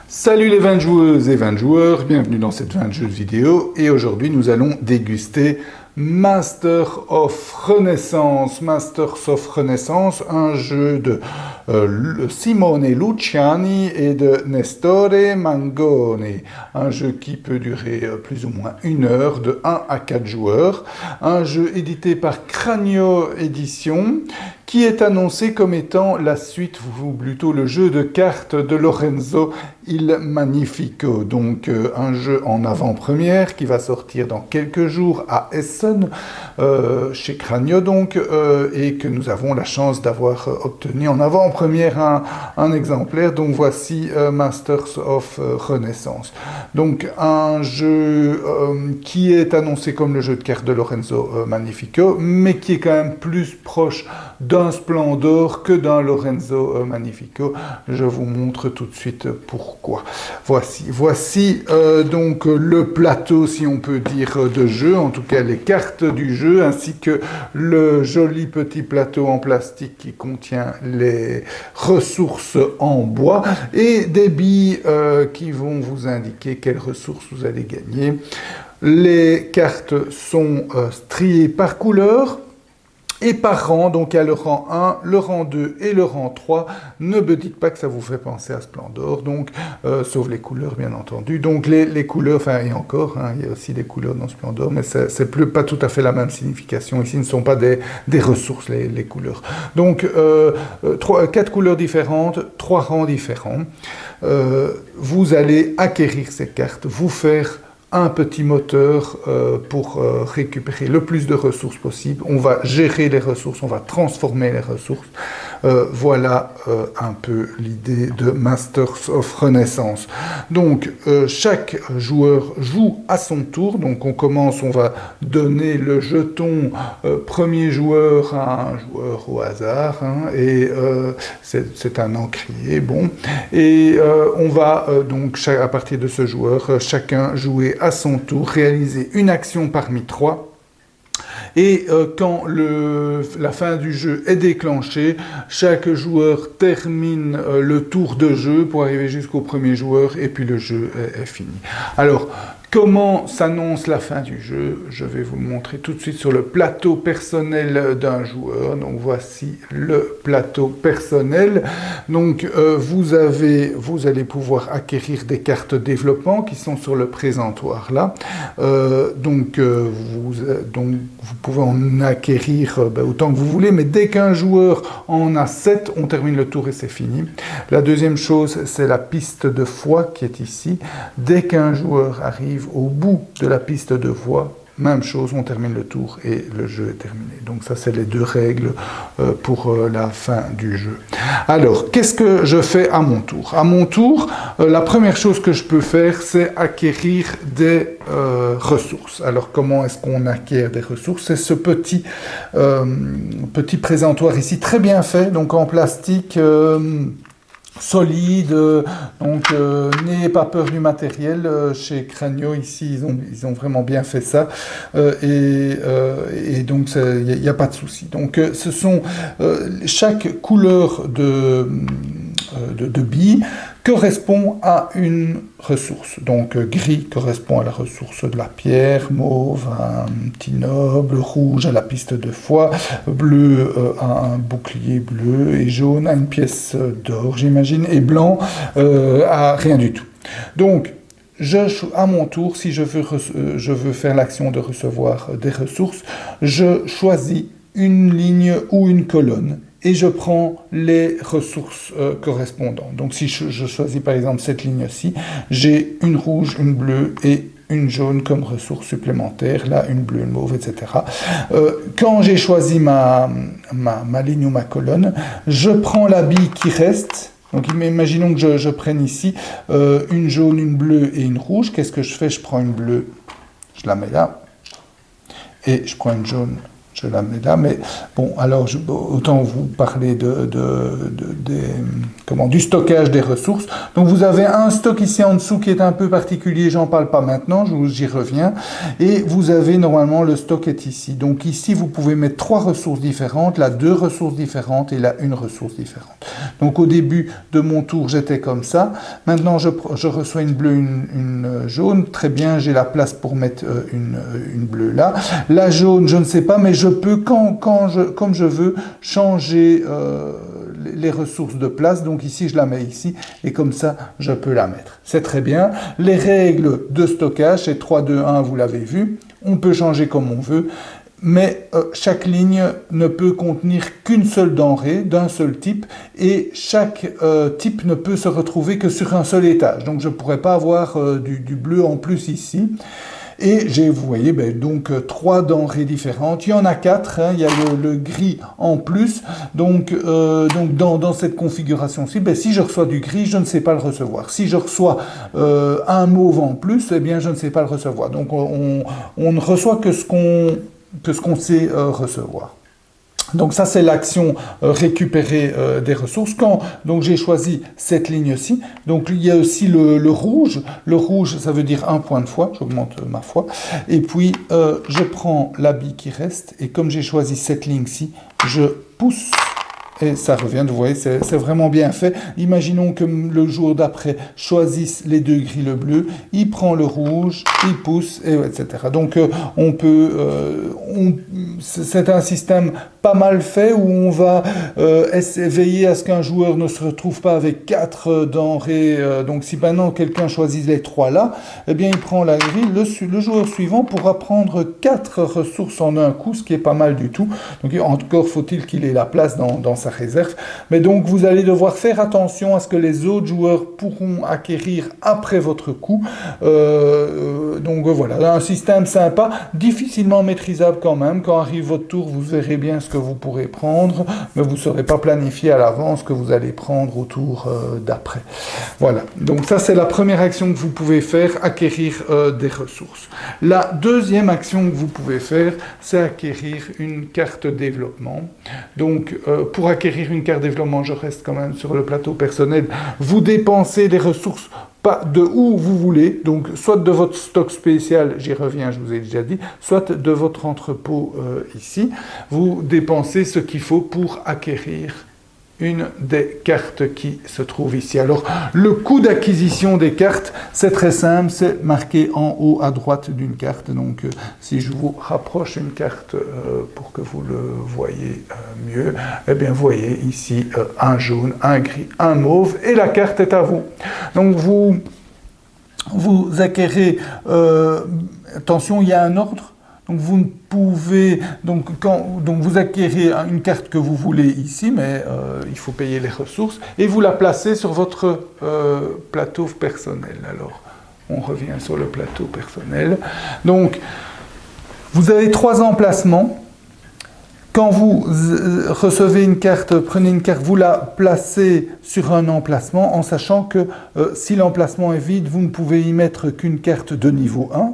Salut les 20 joueuses et 20 joueurs, bienvenue dans cette 20 jeux vidéo et aujourd'hui nous allons déguster Masters of Renaissance. Masters of Renaissance, un jeu de Simone Luciani et de Nestore Mangone. Un jeu qui peut durer plus ou moins 1 heure, de 1 à 4 joueurs. Un jeu édité par Cranio Édition, qui est annoncé comme étant la suite, ou plutôt le jeu de cartes de Lorenzo Il Magnifico. Donc un jeu en avant-première qui va sortir dans quelques jours à Essen, chez Cranio donc, et que nous avons la chance d'avoir obtenu en avant-première un exemplaire. Donc voici Masters of Renaissance. Donc un jeu qui est annoncé comme le jeu de cartes de Lorenzo Magnifico, mais qui est quand même plus proche d'un Splendor que d'un Lorenzo Magnifico. Je vous montre tout de suite pourquoi. Voici donc le plateau, si on peut dire, de jeu, en tout cas les cartes du jeu, ainsi que le joli petit plateau en plastique qui contient les ressources en bois et des billes qui vont vous indiquer quelles ressources vous allez gagner. Les cartes sont striées par couleur et par rang, donc il y a le rang 1, le rang 2 et le rang 3. Ne me dites pas que ça vous fait penser à Splendor, donc, sauf les couleurs bien entendu. Donc les couleurs, enfin et encore, hein, il y a aussi des couleurs dans Splendor, mais c'est pas tout à fait la même signification. Ici, ne sont pas des ressources, les couleurs. Donc 4 couleurs différentes, 3 rangs différents. Vous allez acquérir ces cartes, vous faire un petit moteur pour récupérer le plus de ressources possible. On va gérer les ressources, on va transformer les ressources. Voilà un peu l'idée de Masters of Renaissance. Donc, chaque joueur joue à son tour. Donc, on commence, on va donner le jeton premier joueur à un joueur au hasard. Hein, et c'est un encrier, bon. Et on va donc, à partir de ce joueur, chacun jouer à son tour, réaliser une action parmi 3. Et quand la fin du jeu est déclenchée, chaque joueur termine le tour de jeu pour arriver jusqu'au premier joueur et puis le jeu est fini. Alors, comment s'annonce la fin du jeu? Je vais vous le montrer tout de suite sur le plateau personnel d'un joueur. Donc voici le plateau personnel. Donc vous allez pouvoir acquérir des cartes développement qui sont sur le présentoir là. Donc vous pouvez en acquérir autant que vous voulez, mais dès qu'un joueur en a 7, on termine le tour et c'est fini. La deuxième chose, c'est la piste de foi qui est ici. Dès qu'un joueur arrive au bout de la piste de voie, même chose, on termine le tour et le jeu est terminé. Donc ça, c'est les 2 règles pour la fin du jeu. Alors, qu'est-ce que je fais à mon tour? À mon tour, la première chose que je peux faire, c'est acquérir des ressources. Alors, comment est-ce qu'on acquiert des ressources? C'est ce petit présentoir ici, très bien fait, donc en plastique solide, donc n'ayez pas peur du matériel. Chez Cranio ici ils ont vraiment bien fait ça, et donc il n'y a pas de souci. Donc ce sont chaque couleur de billes correspond à une ressource. Donc gris correspond à la ressource de la pierre, mauve à un petit noble, rouge à la piste de foi, bleu à un bouclier bleu et jaune à une pièce d'or, j'imagine, et blanc à rien du tout. Donc à mon tour, si je veux faire l'action de recevoir des ressources, je choisis une ligne ou une colonne et je prends les ressources correspondantes. Donc si je choisis par exemple cette ligne-ci, j'ai une rouge, une bleue et une jaune comme ressource supplémentaire, là une bleue, une mauve, etc. Quand j'ai choisi ma ligne ou ma colonne, je prends la bille qui reste. Donc imaginons que je prenne ici une jaune, une bleue et une rouge. Qu'est-ce que je fais? Je prends une bleue, je la mets là, et je prends une jaune, je la mets là, mais bon, alors autant vous parler du stockage des ressources. Donc vous avez un stock ici en dessous qui est un peu particulier, j'en parle pas maintenant, j'y reviens. Et vous avez normalement le stock est ici. Donc ici vous pouvez mettre 3 ressources différentes, là 2 ressources différentes et là 1 ressource différente. Donc au début de mon tour j'étais comme ça. Maintenant je reçois une bleue, une jaune. Très bien, j'ai la place pour mettre une bleue là. La jaune, je ne sais pas, mais je peux, comme je veux, changer les ressources de place. Donc ici, je la mets ici, et comme ça, je peux la mettre. C'est très bien. Les règles de stockage, c'est 3, 2, 1, vous l'avez vu. On peut changer comme on veut, mais chaque ligne ne peut contenir qu'une seule denrée, d'un seul type, et chaque type ne peut se retrouver que sur un seul étage. Donc je ne pourrais pas avoir du bleu en plus ici. Et vous voyez, donc 3 denrées différentes. Il y en a 4, hein, il y a le gris en plus. Donc dans cette configuration-ci, si je reçois du gris, je ne sais pas le recevoir. Si je reçois un mauve en plus, eh bien je ne sais pas le recevoir. Donc on ne reçoit que ce qu'on sait recevoir. Donc ça, c'est l'action récupérer des ressources. Donc j'ai choisi cette ligne-ci. Donc il y a aussi le rouge. Le rouge, ça veut dire 1 point de foi. J'augmente ma foi. Et puis, je prends la bille qui reste. Et comme j'ai choisi cette ligne-ci, je pousse. Et ça revient, vous voyez, c'est vraiment bien fait. Imaginons que le jour d'après choisisse les 2 gris, le bleu, il prend le rouge, il pousse, etc. Donc c'est un système pas mal fait où on va veiller à ce qu'un joueur ne se retrouve pas avec 4 denrées. Donc si maintenant quelqu'un choisit les 3 là, eh bien il prend la grille. Le joueur suivant pourra prendre 4 ressources en un coup, ce qui est pas mal du tout. Donc encore faut-il qu'il ait la place dans sa réserve. Mais donc vous allez devoir faire attention à ce que les autres joueurs pourront acquérir après votre coup. Donc voilà, un système sympa, difficilement maîtrisable quand même. Quand arrive votre tour, vous verrez bien ce que vous pourrez prendre, mais vous ne saurez pas planifier à l'avance ce que vous allez prendre au tour d'après. Voilà, donc ça c'est la première action que vous pouvez faire, acquérir des ressources. La deuxième action que vous pouvez faire, c'est acquérir une carte développement. Donc pour acquérir une carte développement, je reste quand même sur le plateau personnel, vous dépensez des ressources pas de où vous voulez, donc soit de votre stock spécial, j'y reviens, je vous ai déjà dit, soit de votre entrepôt ici, vous dépensez ce qu'il faut pour acquérir une des cartes qui se trouve ici. Alors, le coût d'acquisition des cartes, c'est très simple, c'est marqué en haut à droite d'une carte. Donc, si je vous rapproche une carte pour que vous le voyez mieux, eh bien, vous voyez ici un jaune, un gris, un mauve, et la carte est à vous. Donc, vous acquérez, attention, il y a un ordre. Donc vous ne pouvez, donc vous acquérez une carte que vous voulez ici, mais il faut payer les ressources, et vous la placez sur votre plateau personnel. Alors, on revient sur le plateau personnel. Donc, vous avez 3 emplacements. Quand vous recevez une carte, prenez une carte, vous la placez sur un emplacement en sachant que si l'emplacement est vide, vous ne pouvez y mettre qu'une carte de niveau 1.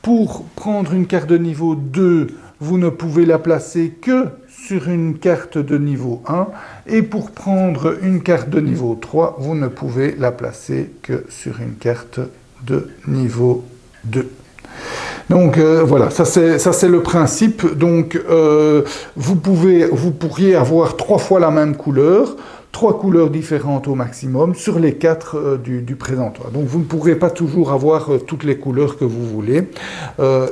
Pour prendre une carte de niveau 2, vous ne pouvez la placer que sur une carte de niveau 1. Et pour prendre une carte de niveau 3, vous ne pouvez la placer que sur une carte de niveau 2. Donc voilà, ça c'est le principe. Donc vous pourriez avoir 3 fois la même couleur, 3 couleurs différentes au maximum sur les 4 du présentoir. Donc vous ne pourrez pas toujours avoir toutes les couleurs que vous voulez.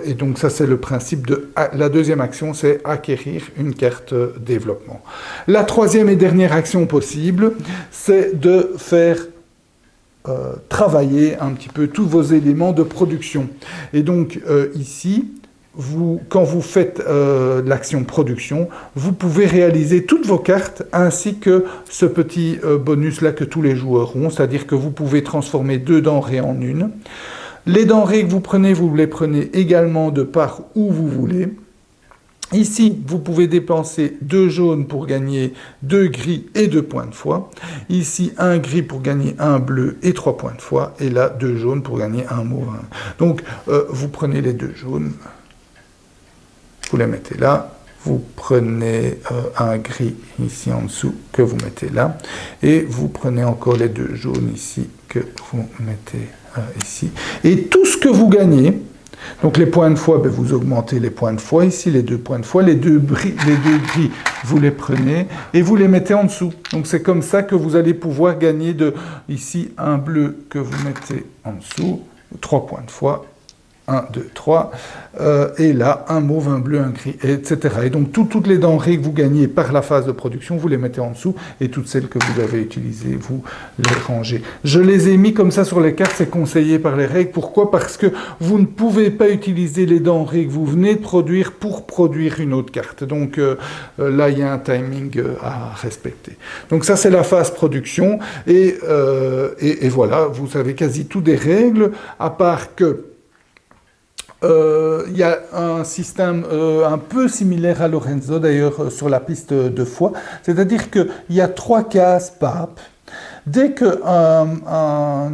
Et donc ça c'est le principe de la deuxième action, c'est acquérir une carte développement. La troisième et dernière action possible, c'est de faire travailler un petit peu tous vos éléments de production. Et donc ici, quand vous faites l'action production, vous pouvez réaliser toutes vos cartes ainsi que ce petit bonus-là que tous les joueurs ont, c'est-à-dire que vous pouvez transformer 2 denrées en une. Les denrées que vous les prenez également de par où vous voulez. Ici, vous pouvez dépenser 2 jaunes pour gagner 2 gris et 2 points de foi. Ici, 1 gris pour gagner 1 bleu et 3 points de foi. Et là, 2 jaunes pour gagner 1 mauve. Donc, vous prenez les 2 jaunes, vous les mettez là, vous prenez un gris ici en dessous que vous mettez là, et vous prenez encore les deux jaunes ici que vous mettez ici. Et tout ce que vous gagnez, donc les points de foi, ben vous augmentez les points de foi ici, les 2 points de foi, les deux gris, vous les prenez et vous les mettez en dessous. Donc c'est comme ça que vous allez pouvoir gagner ici un bleu que vous mettez en dessous, 3 points de foi, 1, 2, 3, et là, un mauve, un bleu, un gris, etc. Et donc, toutes les denrées que vous gagnez par la phase de production, vous les mettez en dessous, et toutes celles que vous avez utilisées, vous les rangez. Je les ai mis comme ça sur les cartes, c'est conseillé par les règles. Pourquoi? Parce que vous ne pouvez pas utiliser les denrées que vous venez de produire pour produire une autre carte. Donc, là, il y a un timing à respecter. Donc, ça, c'est la phase production, et voilà, vous avez quasi tout des règles, à part que il y a un système un peu similaire à Lorenzo, d'ailleurs, sur la piste de foi. C'est-à-dire qu'il y a 3 cases pape. Dès qu'un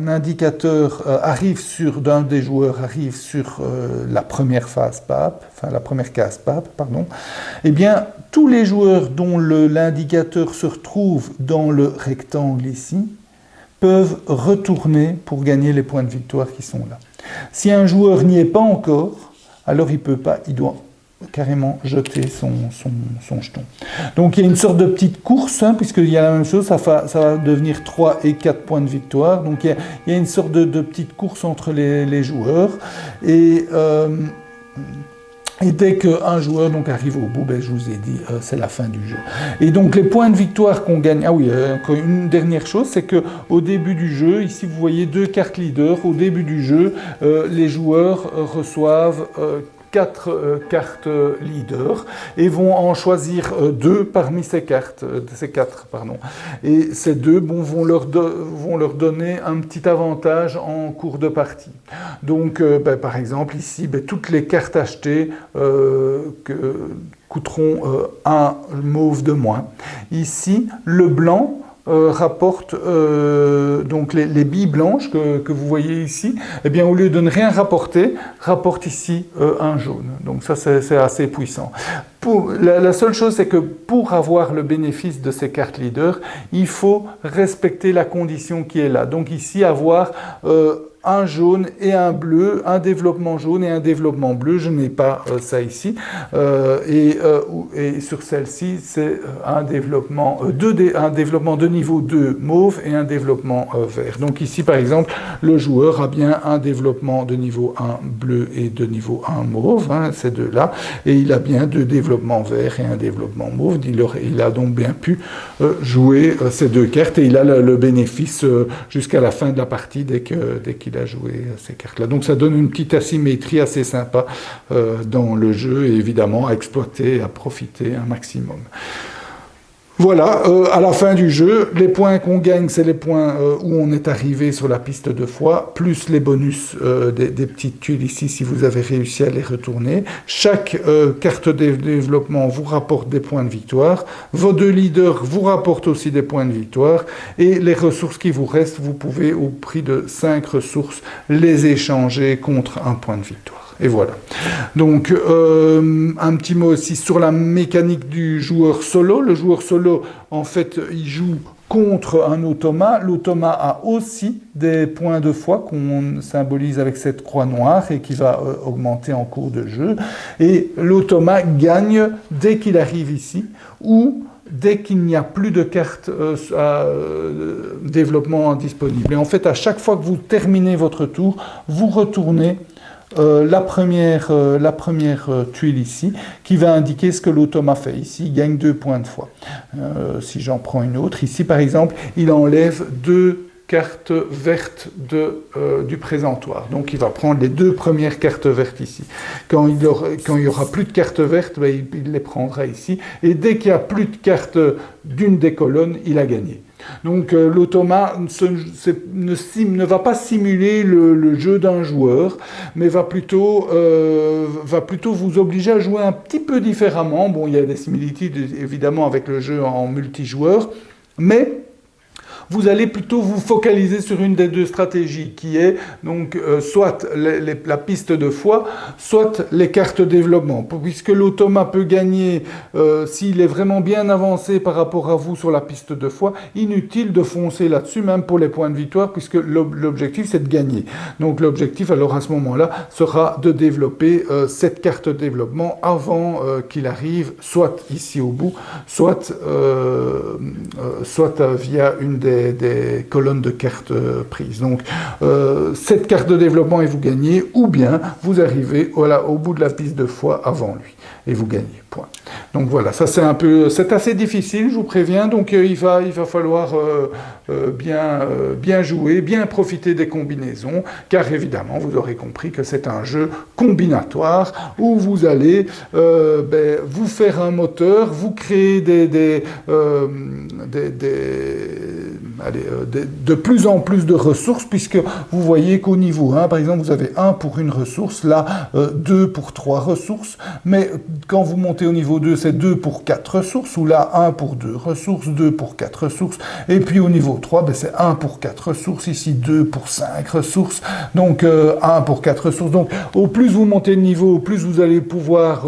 indicateur d'un des joueurs arrive sur la première phase pape, enfin la première case pape, pardon, eh bien, tous les joueurs dont l'indicateur se retrouve dans le rectangle ici peuvent retourner pour gagner les points de victoire qui sont là. Si un joueur n'y est pas encore, alors il peut pas, il doit carrément jeter son jeton. Donc il y a une sorte de petite course, hein, puisqu'il y a la même chose, ça va devenir 3 et 4 points de victoire. Donc il y a une sorte de petite course entre les joueurs. Et dès qu'un joueur donc, arrive au bout, ben, je vous ai dit, c'est la fin du jeu. Et donc les points de victoire qu'on gagne... Ah oui, encore une dernière chose, c'est qu'au début du jeu, ici vous voyez 2 cartes leaders. Au début du jeu, les joueurs reçoivent 4 cartes leaders et vont en choisir 2 parmi ces 4, pardon. Et ces 2 vont leur donner un petit avantage en cours de partie. Donc, par exemple, ici, toutes les cartes achetées coûteront un mauve de moins. Ici, le blanc rapporte donc les billes blanches que vous voyez ici, eh bien au lieu de ne rien rapporter, rapporte ici un jaune. Donc ça c'est assez puissant. La seule chose c'est que pour avoir le bénéfice de ces cartes leaders, il faut respecter la condition qui est là. Donc ici avoir un jaune et un bleu, un développement jaune et un développement bleu. Je n'ai pas ça ici. Et sur celle-ci, c'est un développement de niveau 2 mauve et un développement vert. Donc ici, par exemple, le joueur a bien un développement de niveau 1 bleu et de niveau 1 mauve, hein, ces deux-là, et il a bien 2 développements verts et un développement mauve. Il a donc bien pu jouer ces 2 cartes et il a le bénéfice jusqu'à la fin de la partie dès qu'il a joué ces cartes-là. Donc ça donne une petite asymétrie assez sympa dans le jeu et évidemment à exploiter, à profiter un maximum. Voilà, à la fin du jeu, les points qu'on gagne, c'est les points où on est arrivé sur la piste de foi, plus les bonus des petites tuiles ici, si vous avez réussi à les retourner. Chaque carte de développement vous rapporte des points de victoire. Vos 2 leaders vous rapportent aussi des points de victoire. Et les ressources qui vous restent, vous pouvez, au prix de 5 ressources, les échanger contre un point de victoire. Et voilà. Donc, un petit mot aussi sur la mécanique du joueur solo. Le joueur solo, en fait, il joue contre un automa. L'automa a aussi des points de foi qu'on symbolise avec cette croix noire et qui va augmenter en cours de jeu. Et l'automa gagne dès qu'il arrive ici ou dès qu'il n'y a plus de cartes développement disponibles. Et en fait, à chaque fois que vous terminez votre tour, vous retournez la première tuile ici, qui va indiquer ce que l'automa fait. Ici, il gagne 2 points de foi. Si j'en prends une autre, ici par exemple, il enlève 2 cartes vertes du présentoir. Donc il va prendre les 2 premières cartes vertes ici. Quand il y aura plus de cartes vertes, il les prendra ici. Et dès qu'il n'y a plus de cartes d'une des colonnes, il a gagné. Donc l'automa ne va pas simuler le jeu d'un joueur, mais va plutôt vous obliger à jouer un petit peu différemment. Bon, il y a des similitudes évidemment avec le jeu en multijoueur, mais vous allez plutôt vous focaliser sur une des deux stratégies, qui est donc soit la piste de foi, soit les cartes développement. Puisque l'automa peut gagner s'il est vraiment bien avancé par rapport à vous sur la piste de foi, inutile de foncer là-dessus, même pour les points de victoire, puisque l'objectif c'est de gagner. Donc l'objectif alors à ce moment-là sera de développer cette carte de développement avant qu'il arrive, soit ici au bout, soit via une des colonnes de cartes prises. Donc cette carte de développement et vous gagnez, ou bien vous arrivez voilà, au bout de la piste de foi avant lui et vous gagnez. Point. Donc voilà, ça c'est assez difficile, je vous préviens. Donc il va falloir bien jouer, bien profiter des combinaisons, car évidemment vous aurez compris que c'est un jeu combinatoire où vous allez vous faire un moteur, vous créer de plus en plus de ressources, puisque vous voyez qu'au niveau 1, par exemple, vous avez 1 pour une ressource, là 2 pour 3 ressources, mais quand vous montez au niveau 2, c'est 2 pour 4 ressources, ou là 1 pour 2 ressources, 2 pour 4 ressources, et puis au niveau 3, c'est 1 pour 4 ressources, ici 2 pour 5 ressources, donc 1 pour 4 ressources. Donc au plus vous montez de niveau, au plus vous allez pouvoir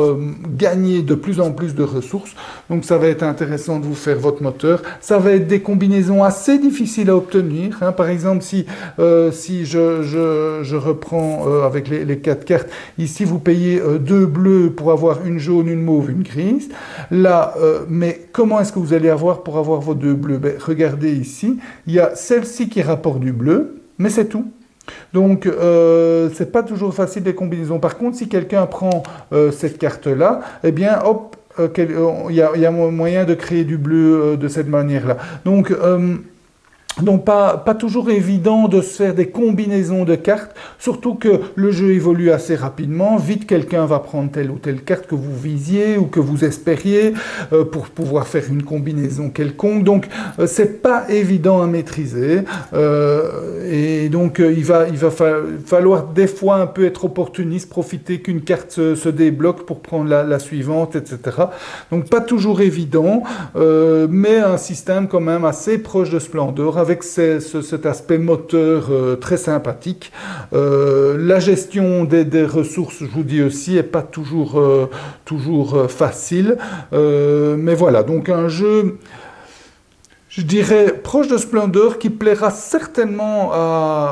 gagner de plus en plus de ressources, donc ça va être intéressant de vous faire votre moteur. Ça va être des combinaisons assez difficiles à obtenir, hein. Par exemple, si je reprends avec les 4 cartes, ici vous payez 2 bleus pour avoir une jaune, une mauve, une grise. Là, mais comment est-ce que vous allez avoir pour avoir vos 2 bleus? Regardez ici, il y a celle-ci qui rapporte du bleu, mais c'est tout. Donc, c'est pas toujours facile des combinaisons. Par contre, si quelqu'un prend cette carte-là, eh bien, hop, il y a moyen de créer du bleu de cette manière-là. Donc pas toujours évident de se faire des combinaisons de cartes, surtout que le jeu évolue assez rapidement. Vite, quelqu'un va prendre telle ou telle carte que vous visiez ou que vous espériez pour pouvoir faire une combinaison quelconque. Donc, c'est pas évident à maîtriser. Et donc, il va falloir des fois un peu être opportuniste, profiter qu'une carte se débloque pour prendre la suivante, etc. Donc, pas toujours évident, mais un système quand même assez proche de Splendor, avec cet aspect moteur très sympathique. La gestion des ressources, je vous dis aussi, n'est pas toujours facile. Mais voilà, donc un jeu, je dirais, proche de Splendor, qui plaira certainement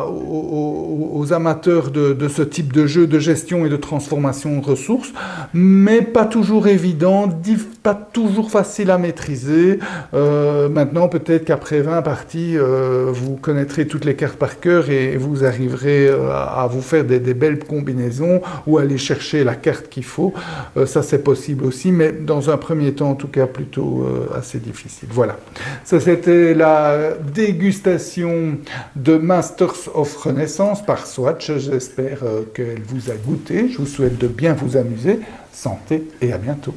aux amateurs de ce type de jeu de gestion et de transformation de ressources, mais pas toujours évident, pas toujours facile à maîtriser. Maintenant, peut-être qu'après 20 parties, vous connaîtrez toutes les cartes par cœur et vous arriverez à vous faire des belles combinaisons ou aller chercher la carte qu'il faut. Ça, c'est possible aussi, mais dans un premier temps, en tout cas, plutôt assez difficile. Voilà. Ça, c'était la dégustation de Masters of Renaissance par Swatch. J'espère qu'elle vous a goûté. Je vous souhaite de bien vous amuser. Santé et à bientôt.